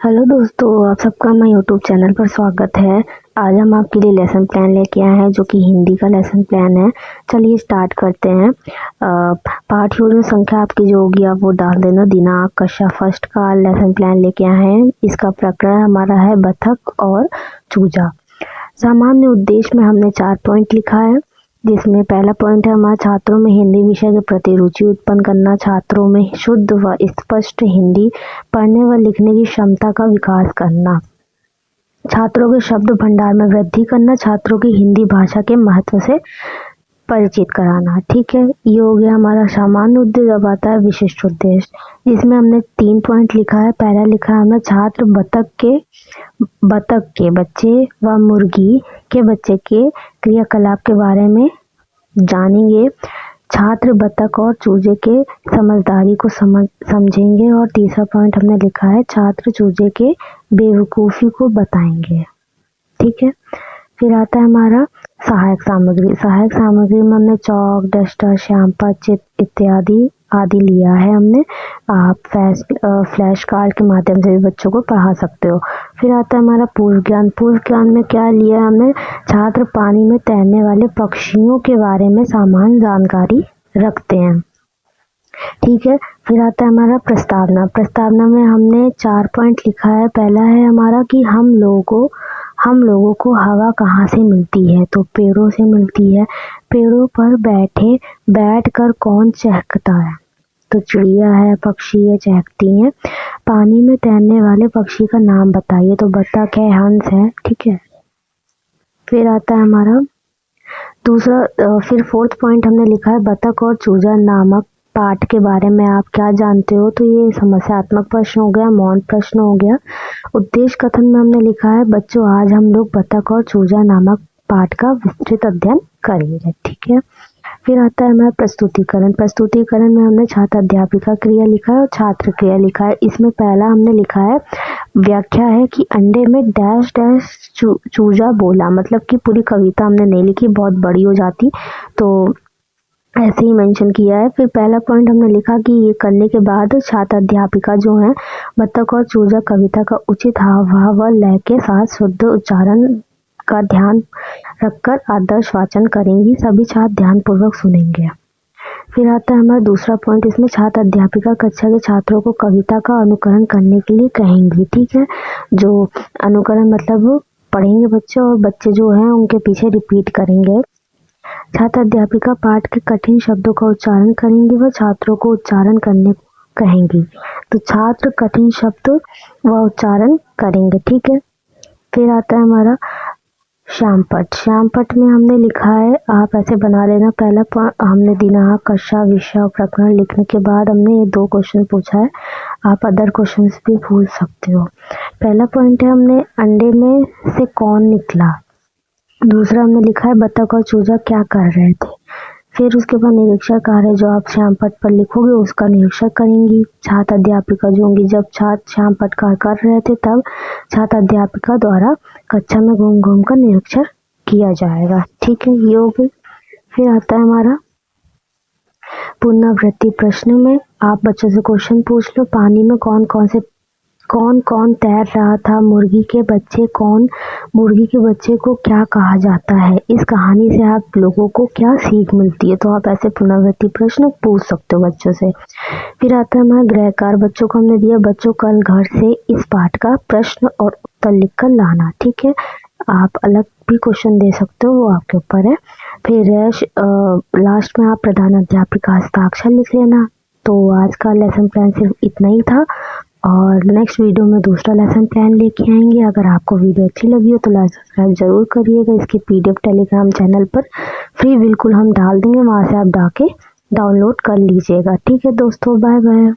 Hello दोस्तों, आप सबका मैं यूट्यूब चैनल पर स्वागत है। आज हम आपके लिए लेसन प्लान लेके आए हैं जो कि हिंदी का लेसन प्लान है। चलिए स्टार्ट करते हैं। पाठ योजना संख्या आपकी जो होगी आप वो डाल देना। दिनांक कक्षा फर्स्ट का लेसन प्लान लेके आए हैं। इसका प्रकरण हमारा है बतख और चूजा। सामान्य उद्देश्य में हमने 4 पॉइंट लिखा है, जिसमें पहला पॉइंट है हमारा छात्रों में हिंदी विषय के प्रति रुचि उत्पन्न करना, छात्रों में शुद्ध व स्पष्ट हिंदी पढ़ने व लिखने की क्षमता का विकास करना, छात्रों के शब्द भंडार में वृद्धि करना, छात्रों की हिंदी भाषा के महत्व से परिचित कराना। ठीक है, ये हो गया हमारा सामान्य उद्देश्य। अब आता है विशिष्ट उद्देश्य, जिसमें हमने 3 पॉइंट लिखा है। पहला लिखा है हमने छात्र बतख के बच्चे व मुर्गी के बच्चे के क्रियाकलाप के बारे में जानेंगे, छात्र बतख और चूजे के समझदारी को समझेंगे। और तीसरा पॉइंट हमने लिखा है छात्र चूजे के बेवकूफ़ी को बताएंगे। ठीक है, फिर आता है हमारा सहायक सामग्री। सहायक सामग्री में हमने चौक, डस्टर, श्यामपट्ट, चित्र इत्यादि आदि लिया है हमने। आप फ्लैश कार्ड के माध्यम से भी बच्चों को पढ़ा सकते हो। फिर आता है हमारा पूर्व ज्ञान। पूर्व ज्ञान में क्या लिया है हमने? छात्र पानी में तैरने वाले पक्षियों के बारे में सामान्य जानकारी रखते हैं। ठीक है, फिर आता है हमारा प्रस्तावना। प्रस्तावना में हमने 4 पॉइंट लिखा है। पहला है हमारा कि हम लोगों को हवा कहाँ से मिलती है? तो पेड़ों से मिलती है। पेड़ों पर बैठकर कौन चहकता है? तो चिड़िया है, पक्षी है, चहकती हैं। पानी में तैरने वाले पक्षी का नाम बताइए? तो बतख है, हंस है। ठीक है, फिर आता है हमारा फिर 4th पॉइंट हमने लिखा है बतख और चूजा नामक पाठ के बारे में आप क्या जानते हो? तो ये समस्यात्मक प्रश्न हो गया, मौन प्रश्न हो गया। उद्देश्य कथन में हमने लिखा है बच्चों आज हम लोग बतख और चूजा नामक पाठ का विस्तृत अध्ययन करेंगे। ठीक है, फिर आता है हमारा प्रस्तुतिकरण। प्रस्तुतिकरण में हमने छात्र अध्यापिका क्रिया लिखा है और छात्र क्रिया लिखा है। इसमें पहला हमने लिखा है व्याख्या है कि अंडे में डैश डैश चूजा बोला। मतलब कि पूरी कविता हमने नहीं लिखी, बहुत बड़ी हो जाती, तो ऐसे ही मेंशन किया है। फिर पहला पॉइंट हमने लिखा कि ये करने के बाद छात्र अध्यापिका जो है बतख और चूजा कविता का उचित हाव भाव व लय के साथ शुद्ध उच्चारण का ध्यान रखकर आदर्श वाचन करेंगी। सभी छात्र ध्यान पूर्वक सुनेंगे। फिर आता है हमारा दूसरा पॉइंट। इसमें छात्र अध्यापिका कक्षा के छात्रों को कविता का अनुकरण करने के लिए कहेंगी। ठीक है, जो अनुकरण मतलब पढ़ेंगे बच्चे और बच्चे जो हैं उनके पीछे रिपीट करेंगे। छात्र अध्यापिका पाठ के कठिन शब्दों का उच्चारण करेंगी व छात्रों को उच्चारण करने को कहेंगी। तो छात्र कठिन शब्द व उच्चारण करेंगे। ठीक है, फिर आता है हमारा श्यामपट्ट। श्यामपट्ट में हमने लिखा है, आप ऐसे बना लेना। पहला हमने दिनांक, कक्षा, विषय और प्रकरण लिखने के बाद हमने ये 2 क्वेश्चन पूछा है। आप अदर क्वेश्चंस भी पूछ सकते हो। पहला पॉइंट है हमने अंडे में से कौन निकला। दूसरा हमने लिखा है बतख और चूजा क्या कर रहे थे। फिर उसके बाद निरीक्षण कार्य जो आप श्यामपट्ट पर लिखोगे उसका निरीक्षण करेंगी छात्र अध्यापिका जो होंगी। जब छात्र श्यामपट्ट कर रहे थे तब छात्र अध्यापिका द्वारा कक्षा में घूम घूम कर निरीक्षण किया जाएगा। ठीक है, ये हो गई। फिर आता है हमारा पुनरावृत्ति। प्रश्न में आप बच्चों से क्वेश्चन पूछ लो, पानी में कौन कौन तैर रहा था? मुर्गी के बच्चे को क्या कहा जाता है? इस कहानी से आप लोगों को क्या सीख मिलती है? तो आप ऐसे पुनरावृत्ति प्रश्न पूछ सकते हो बच्चों से। फिर आता है हमारा गृह कार्य। बच्चों को हमने दिया बच्चों कल घर से इस पाठ का प्रश्न और उत्तर लिखकर लाना। ठीक है, आप अलग भी क्वेश्चन दे सकते हो, वो आपके ऊपर है। फिर लास्ट में आप प्रधान अध्यापिका हस्ताक्षर लिख लेना। तो आज का लेसन प्लान सिर्फ इतना ही था और नेक्स्ट वीडियो में दूसरा लेसन प्लान लेके आएंगे। अगर आपको वीडियो अच्छी लगी हो तो लाइक सब्सक्राइब जरूर करिएगा। इसकी PDF टेलीग्राम चैनल पर फ्री बिल्कुल हम डाल देंगे, वहाँ से आप डाउनलोड कर लीजिएगा। ठीक है दोस्तों, बाय बाय।